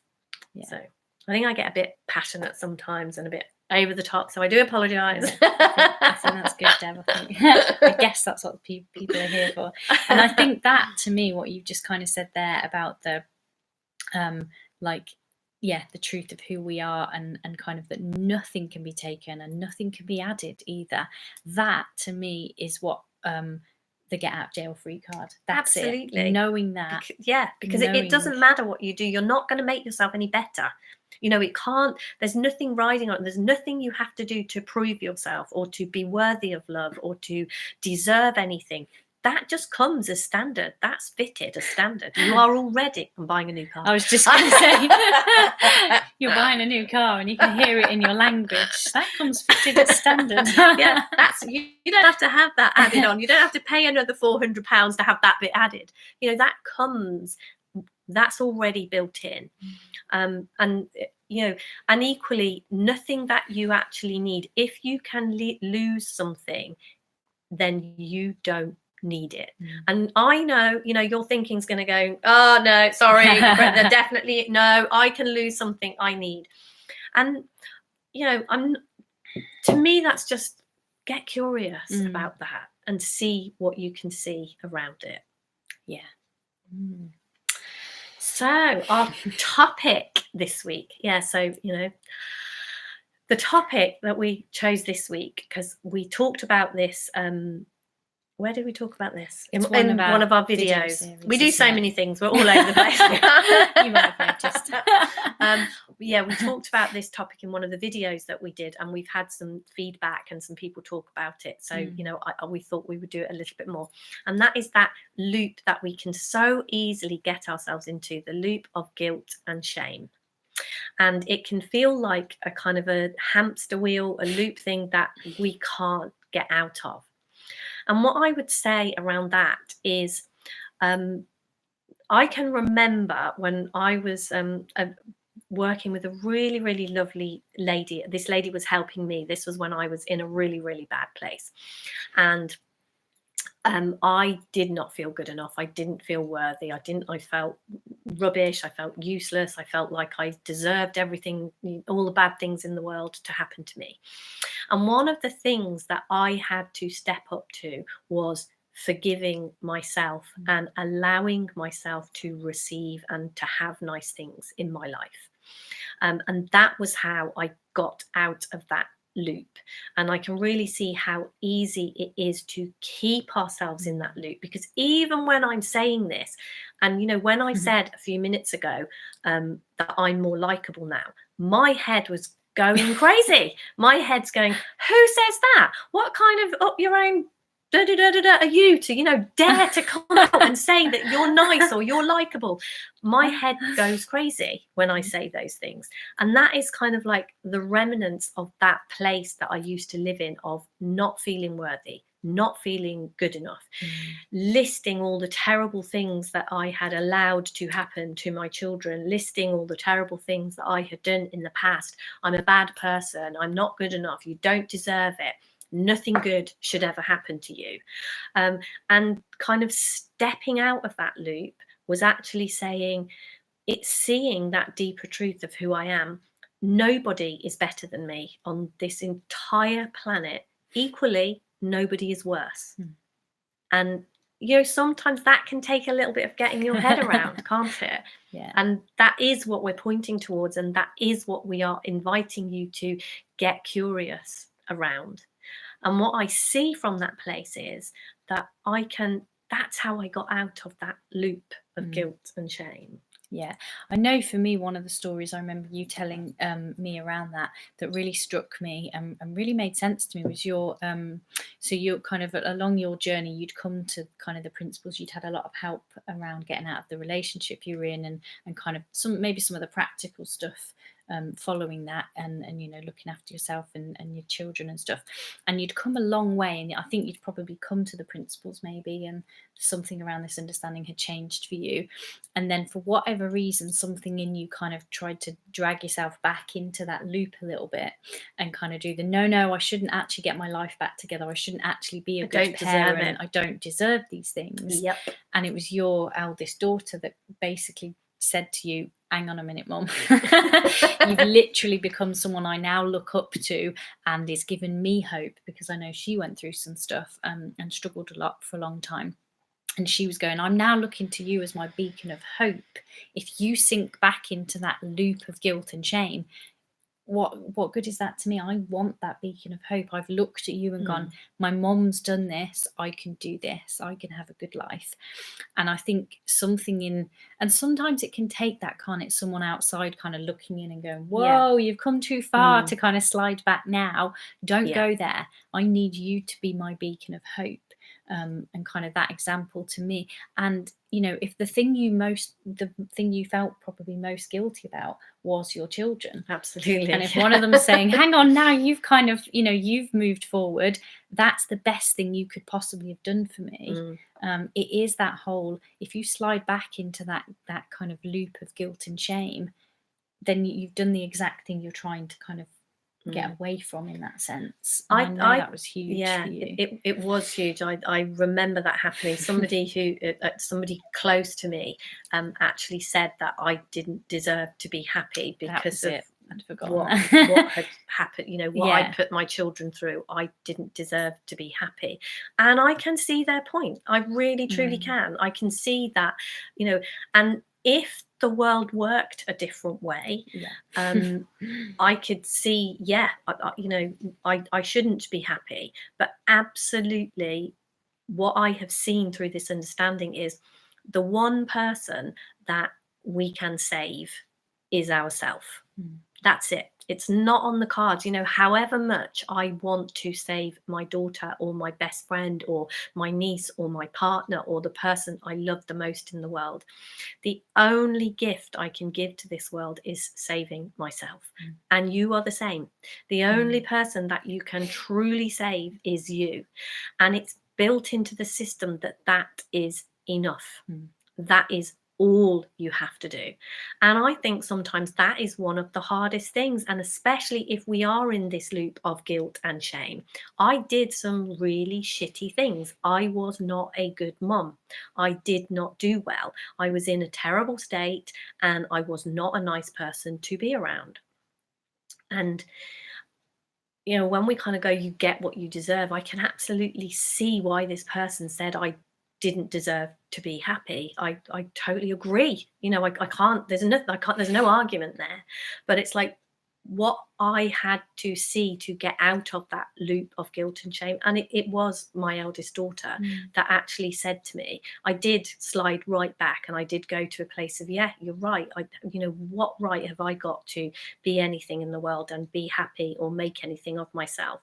So I think I get a bit passionate sometimes and a bit over the top, so I do apologise.
I think that's good, Deb. I guess that's what people are here for. And I think that, to me, what you've just kind of said there about the the truth of who we are, and kind of that nothing can be taken and nothing can be added either, that to me is what the get out jail free card. That's
absolutely
it. Knowing that.
Because it doesn't matter what you do, you're not going to make yourself any better. It can't, there's nothing riding on it. There's nothing you have to do to prove yourself or to be worthy of love or to deserve anything. That just comes as standard. That's fitted as standard. You are already, I'm buying a new car.
I was just going to say, you're buying a new car and you can hear it in your language. That comes fitted as standard.
Yeah, you don't have to have that added on. You don't have to pay another £400 to have that bit added. That comes, that's already built in. And equally, nothing that you actually need. If you can lose something, then you don't need it. And I know, your thinking's going to go, oh no, sorry, but definitely no, I can lose something I need. And to me, that's just get curious about that and see what you can see around it.
Yeah.
So our topic this week, so the topic that we chose this week, because we talked about this, where did we talk about this?
It's
in one of our
video
videos.
series,
We do so
isn't it?
many things, we're all over the place.
You might have noticed.
We talked about this topic in one of the videos that we did, and we've had some feedback and some people talk about it. So, we thought we would do it a little bit more. And that is that loop that we can so easily get ourselves into, the loop of guilt and shame. And it can feel like a kind of a hamster wheel, a loop thing that we can't get out of. And what I would say around that is, I can remember when I was working with a really, really lovely lady. This lady was helping me. This was when I was in a really, really bad place. And I did not feel good enough. I didn't feel worthy. I felt rubbish. I felt useless. I felt like I deserved everything, all the bad things in the world to happen to me. And one of the things that I had to step up to was forgiving myself and allowing myself to receive and to have nice things in my life. And that was how I got out of that loop. And I can really see how easy it is to keep ourselves in that loop, because even when I'm saying this, and when I said a few minutes ago that I'm more likable now, my head was going crazy. My head's going, who says that? What kind of up your own are you to, dare to come out and say that you're nice or you're likable? My head goes crazy when I say those things. And that is kind of like the remnants of that place that I used to live in, of not feeling worthy, not feeling good enough, listing all the terrible things that I had allowed to happen to my children, listing all the terrible things that I had done in the past. I'm a bad person. I'm not good enough. You don't deserve it. Nothing good should ever happen to you. And kind of stepping out of that loop was actually saying, it's seeing that deeper truth of who I am. Nobody is better than me on this entire planet. Equally, nobody is worse. And sometimes that can take a little bit of getting your head around, can't it?
Yeah.
And that is what we're pointing towards, and that is what we are inviting you to get curious around. And what I see from that place is that that's how I got out of that loop of guilt and shame.
Yeah, I know for me, one of the stories I remember you telling me around that really struck me and really made sense to me was your, so you're kind of along your journey, you'd come to kind of the principles, you'd had a lot of help around getting out of the relationship you were in, and kind of maybe some of the practical stuff following that, and looking after yourself and your children and stuff, and you'd come a long way, and I think you'd probably come to the principles maybe, and something around this understanding had changed for you, and then for whatever reason something in you kind of tried to drag yourself back into that loop a little bit and kind of do the no, I shouldn't actually get my life back together, I shouldn't actually be a good parent, I don't deserve these things.
Yep.
And it was your eldest daughter that basically said to you, hang on a minute, Mum. You've literally become someone I now look up to, and is given me hope, because I know she went through some stuff and struggled a lot for a long time. And she was going, I'm now looking to you as my beacon of hope. If you sink back into that loop of guilt and shame, what good is that to me? I want that beacon of hope. I've looked at you and gone, my mom's done this, I can do this, I can have a good life. And I think and sometimes it can take that, can't it? Someone outside kind of looking in and going, whoa, you've come too far to kind of slide back now. Don't go there. I need you to be my beacon of hope. And kind of that example to me. And if the thing you felt probably most guilty about was your children,
absolutely,
and if one of them is saying, hang on, now you've kind of you've moved forward, that's the best thing you could possibly have done for me. It is that whole, if you slide back into that kind of loop of guilt and shame, then you've done the exact thing you're trying to kind of get away from, in that sense. I know that was huge for you.
It was huge. I remember that happening. Somebody close to me actually said that I didn't deserve to be happy because of
I'd forgotten
what
that.
had happened, you know, what I
Yeah.
put my children through. I didn't deserve to be happy. And I can see their point. I really, truly can. I can see that, you know, and if the world worked a different way,
Yeah.
I could see, yeah, you know, I shouldn't be happy. But absolutely, what I have seen through this understanding is the one person that we can save is ourself. That's it. It's not on the cards. You know, however much I want to save my daughter or my best friend or my niece or my partner or the person I love the most in the world, the only gift I can give to this world is saving myself. And you are the same. The only person that you can truly save is you. And it's built into the system that that is enough. That is all you have to do. And I think sometimes that is one of the hardest things. And especially if we are in this loop of guilt and shame. I did some really shitty things. I was not a good mum. I did not do well. I was in a terrible state and I was not a nice person to be around. And you know, when we kind of go, you get what you deserve, I can absolutely see why this person said I didn't deserve to be happy. I totally agree. You know, I can't, there's no argument there. But it's like what I had to see to get out of that loop of guilt and shame. And it was my eldest daughter that actually said to me, I did slide right back and I did go to a place of, yeah, you're right. You know, what right have I got to be anything in the world and be happy or make anything of myself?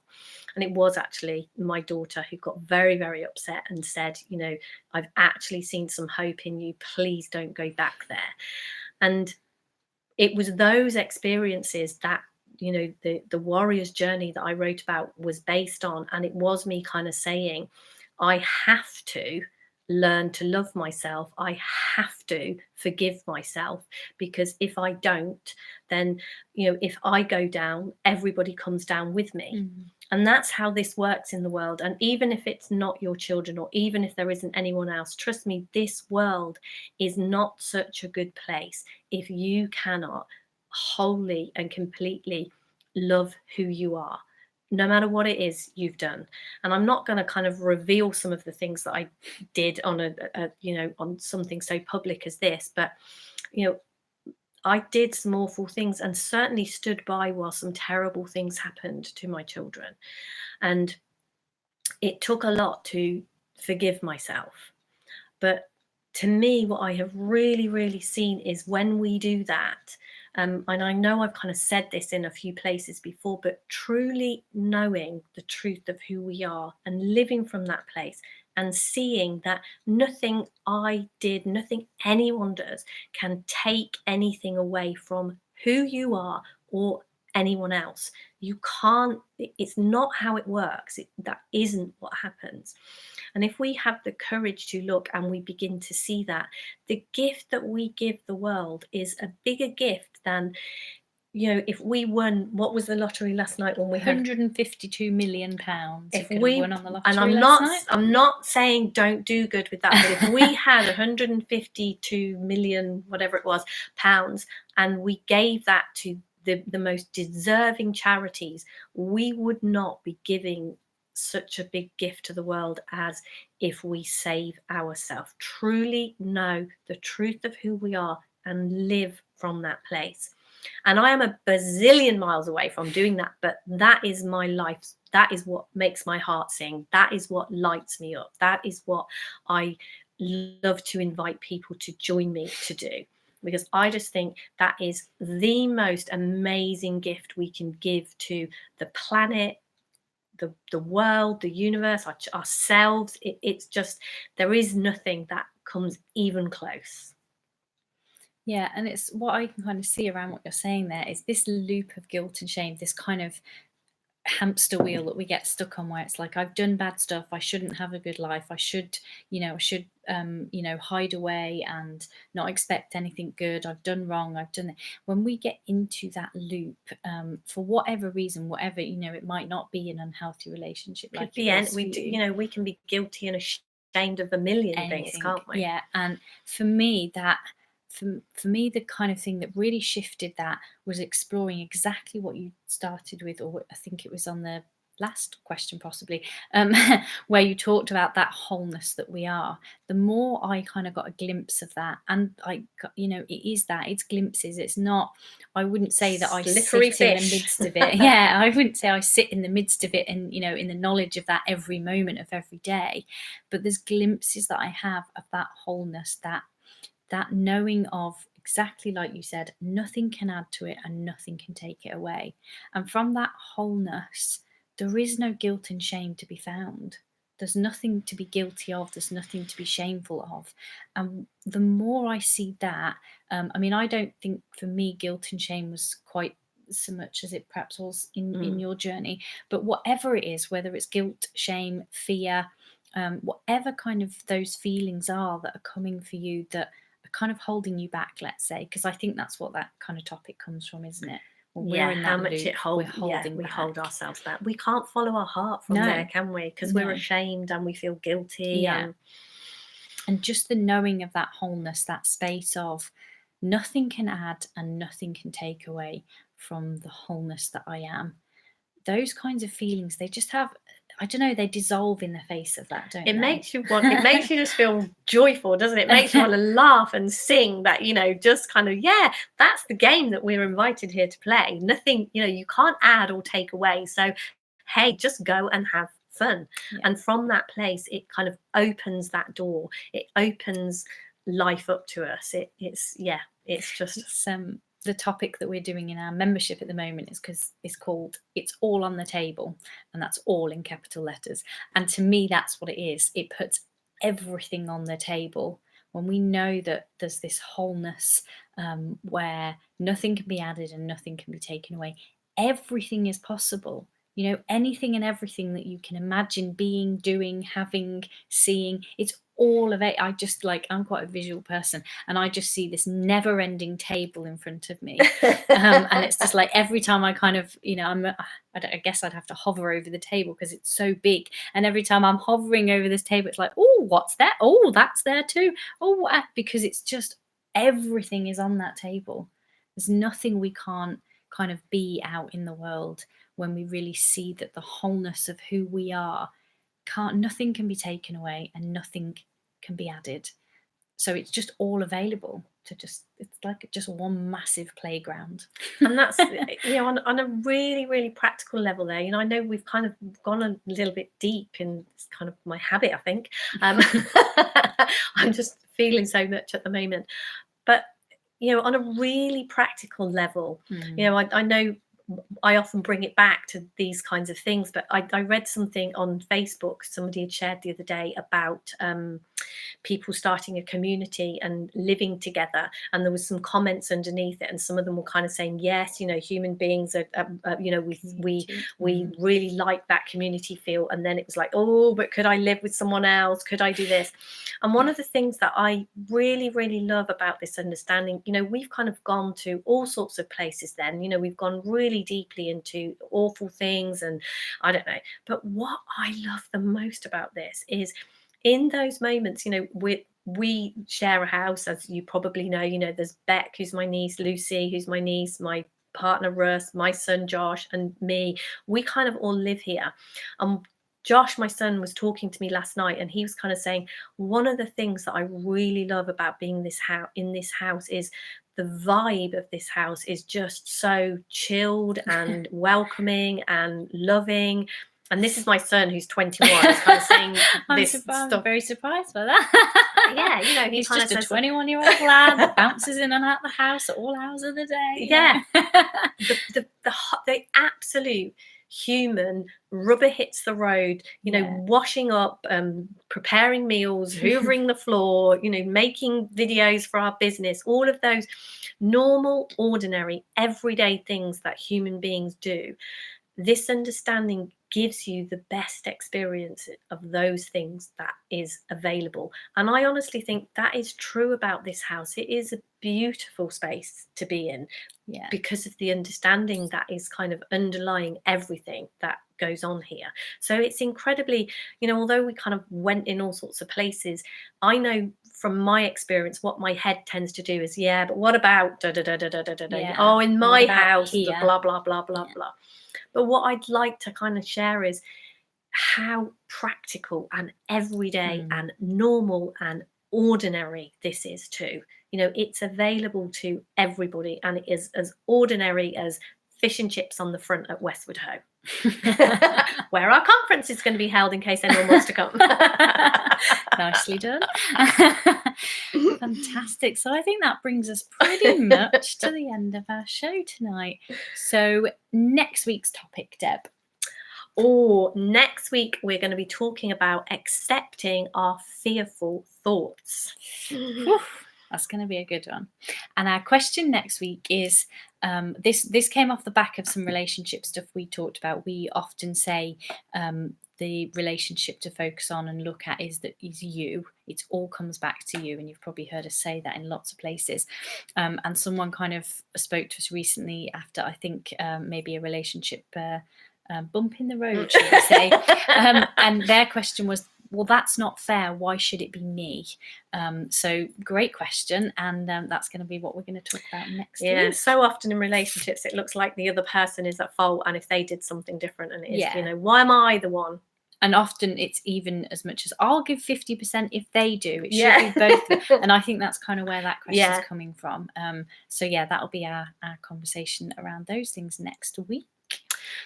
And it was actually my daughter who got very, very upset and said, you know, I've actually seen some hope in you. Please don't go back there. And it was those experiences that, you know, the warrior's journey that I wrote about was based on. And it was me kind of saying, I have to learn to love myself. I have to forgive myself, because if I don't, then, you know, if I go down, everybody comes down with me. And that's how this works in the world. And even if it's not your children, or even if there isn't anyone else, trust me, this world is not such a good place if you cannot wholly and completely love who you are, no matter what it is you've done. And I'm not going to kind of reveal some of the things that I did on a you know, on something so public as this, but you know, I did some awful things and certainly stood by while some terrible things happened to my children. And it took a lot to forgive myself. But to me, what I have really, really seen is when we do that, and I know I've kind of said this in a few places before, but truly knowing the truth of who we are and living from that place and seeing that nothing I did, nothing anyone does can take anything away from who you are or anyone else. You can't, it's not how it works. That isn't what happens. And if we have the courage to look and we begin to see that, the gift that we give the world is a bigger gift than, you know, if we won, what was the lottery last night when we had
£152 million pounds.
if
you could
we
have won on the lottery
and
last night.
I'm not saying don't do good with that, but if we had 152 million, whatever it was, pounds, and we gave that to the most deserving charities, we would not be giving such a big gift to the world as if we save ourselves, truly know the truth of who we are and live from that place. And I am a bazillion miles away from doing that, but that is my life. That is what makes my heart sing. That is what lights me up. That is what I love to invite people to join me to do, because I just think that is the most amazing gift we can give to the planet, the world, the universe, ourselves. It's just, there is nothing that comes even close.
Yeah, and it's what I can kind of see around what you're saying there is this loop of guilt and shame, this kind of hamster wheel that we get stuck on, where it's like, I've done bad stuff, I shouldn't have a good life, I should hide away and not expect anything good, I've done wrong, I've done it. When we get into that loop, for whatever reason, whatever, it might not be an unhealthy relationship,
Could
like
be,
it
and
was
we
for
do,
you.
we can be guilty and ashamed of a million things, can't we?
Yeah, and for me, that for me, the kind of thing that really shifted that was exploring exactly what you started with, or I think it was on the last question possibly, where you talked about that wholeness that we are. The more I kind of got a glimpse of that, and it's glimpses. It's not, I wouldn't say that I
Slippery
sit in
fish.
the midst of it. Yeah, I wouldn't say I sit in the midst of it and, in the knowledge of that every moment of every day. But there's glimpses that I have of that wholeness, that knowing of, exactly like you said, nothing can add to it and nothing can take it away. And from that wholeness, there is no guilt and shame to be found. There's nothing to be guilty of. There's nothing to be shameful of. And the more I see that, I don't think for me guilt and shame was quite so much as it perhaps was in your journey. But whatever it is, whether it's guilt, shame, fear, whatever kind of those feelings are that are coming for you that are kind of holding you back, let's say, because I think that's what that kind of topic comes from, isn't it?
We're in that how much loop, it holds. We hold ourselves back. We can't follow our heart from there, can we? Because we're ashamed and we feel guilty.
And just the knowing of that wholeness, that space of nothing can add and nothing can take away from the wholeness that I am. Those kinds of feelings, they just have, I don't know, they dissolve in the face of that, don't they?
It makes you just feel joyful, doesn't it? It makes you want to laugh and sing, that, just kind of, that's the game that we're invited here to play. Nothing, you can't add or take away. So, hey, just go and have fun. Yeah. And from that place, it kind of opens that door. It opens life up to us. It's just...
the topic that we're doing in our membership at the moment is because it's called It's All on the Table, and that's all in capital letters. And to me, that's what it is. It puts everything on the table when we know that there's this wholeness where nothing can be added and nothing can be taken away. Everything is possible. Anything and everything that you can imagine being, doing, having, seeing, it's all of it. I'm quite a visual person, and I just see this never-ending table in front of me, and it's just like every time I kind of, I guess I'd have to hover over the table because it's so big, and every time I'm hovering over this table, it's like, oh, what's that? Oh, that's there too. Oh, because it's just everything is on that table. There's nothing we can't kind of be out in the world when we really see that the wholeness of who we are, nothing can be taken away and nothing can be added. So it's just all available to it's like just one massive playground.
And that's, on a really, really practical level there, I know we've kind of gone a little bit deep in kind of my habit, I think. I'm just feeling so much at the moment. But, on a really practical level, I know I often bring it back to these kinds of things, but I read something on Facebook somebody had shared the other day about people starting a community and living together, and there was some comments underneath it, and some of them were kind of saying, yes, human beings are we really like that community feel, and then it was like, oh, but could I live with someone else? Could I do this? And one of the things that I really, really love about this understanding, we've kind of gone to all sorts of places then, we've gone really deeply into awful things, and I don't know, but what I love the most about this is in those moments, we share a house, as you probably know, there's Bec, who's my niece, Lucy, who's my niece, my partner Russ, my son Josh, and me. We kind of all live here. Josh, my son, was talking to me last night, and he was kind of saying one of the things that I really love about being in this house is the vibe of this house is just so chilled and welcoming and loving. And this is my son, who's 21, is kind of saying this stuff.
I'm very surprised by that.
Yeah,
he's just a 21-year-old lad that bounces in and out the house at all hours of the day.
Yeah, the absolute human rubber hits the road. Washing up, preparing meals, hoovering the floor. Making videos for our business. All of those normal, ordinary, everyday things that human beings do. This understanding gives you the best experience of those things that is available. And I honestly think that is true about this house. It is a beautiful space to be in, because of the understanding that is kind of underlying everything that goes on here. So it's incredibly, although we kind of went in all sorts of places, I know from my experience, what my head tends to do is, yeah, but what about da da da da da da da?
Yeah.
Oh, in my
What about
house,
here?
blah blah blah blah
Yeah.
blah. But what I'd like to kind of share is how practical and everyday and normal and ordinary this is too. You know, it's available to everybody, and it is as ordinary as fish and chips on the front at Westwood Ho, where our conference is going to be held, in case anyone wants to come.
Nicely done. Fantastic. So I think that brings us pretty much to the end of our show tonight. So next week's topic, Deb.
Oh, next week we're going to be talking about accepting our fearful thoughts.
Whew, that's going to be a good one. And our question next week is, this came off the back of some relationship stuff we talked about. We often say the relationship to focus on and look at is you. It all comes back to you, and you've probably heard us say that in lots of places. And someone kind of spoke to us recently after, I think, maybe a relationship bump in the road, should we say. And their question was, well, that's not fair. Why should it be me? So great question. And that's going to be what we're going to talk about next week.
Yeah, so often in relationships, it looks like the other person is at fault. And if they did something different, and it is, you know, why am I the one?
And often it's even as much as I'll give 50% if they do. It should be both. And I think that's kind of where that question is coming from. So yeah, that'll be our conversation around those things next week.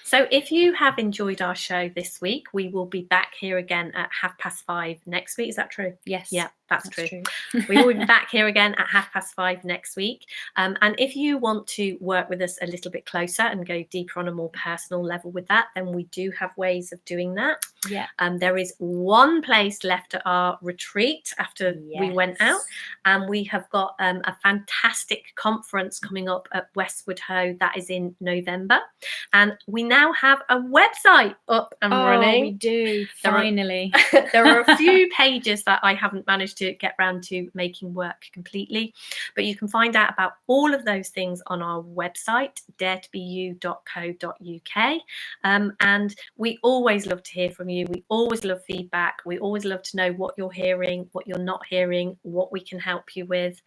So if you have enjoyed our show this week, we will be back here again at 5:30 next week. Is that true?
Yes.
Yeah, that's true. We will be back here again at 5:30 next week. And if you want to work with us a little bit closer and go deeper on a more personal level with that, then we do have ways of doing that.
Yeah.
There is one place left at our retreat after we went out, and we have got a fantastic conference coming up at Westwood Ho. That is in November. And we now have a website up and running.
We do, finally.
There are a few pages that I haven't managed to get around to making work completely, but you can find out about all of those things on our website, daretobeyou.co.uk. And we always love to hear from you. We always love feedback. We always love to know what you're hearing, what you're not hearing, what we can help you with.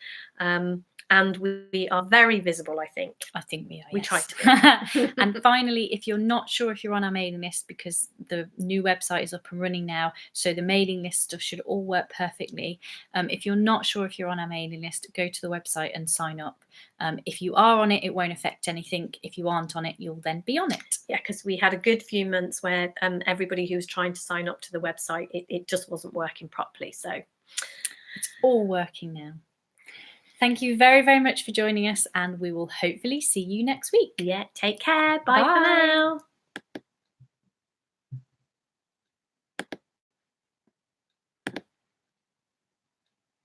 And we are very visible, I think.
I think we are.
We
yes.
try to be.
And finally, if you're not sure if you're on our mailing list, because the new website is up and running now, so the mailing list stuff should all work perfectly. If you're not sure if you're on our mailing list, go to the website and sign up. If you are on it, it won't affect anything. If you aren't on it, you'll then be on it.
Yeah, because we had a good few months where everybody who was trying to sign up to the website, it just wasn't working properly. So
it's all working now. Thank you very, very much for joining us, and we will hopefully see you next week.
Yeah, take care. Bye. For now.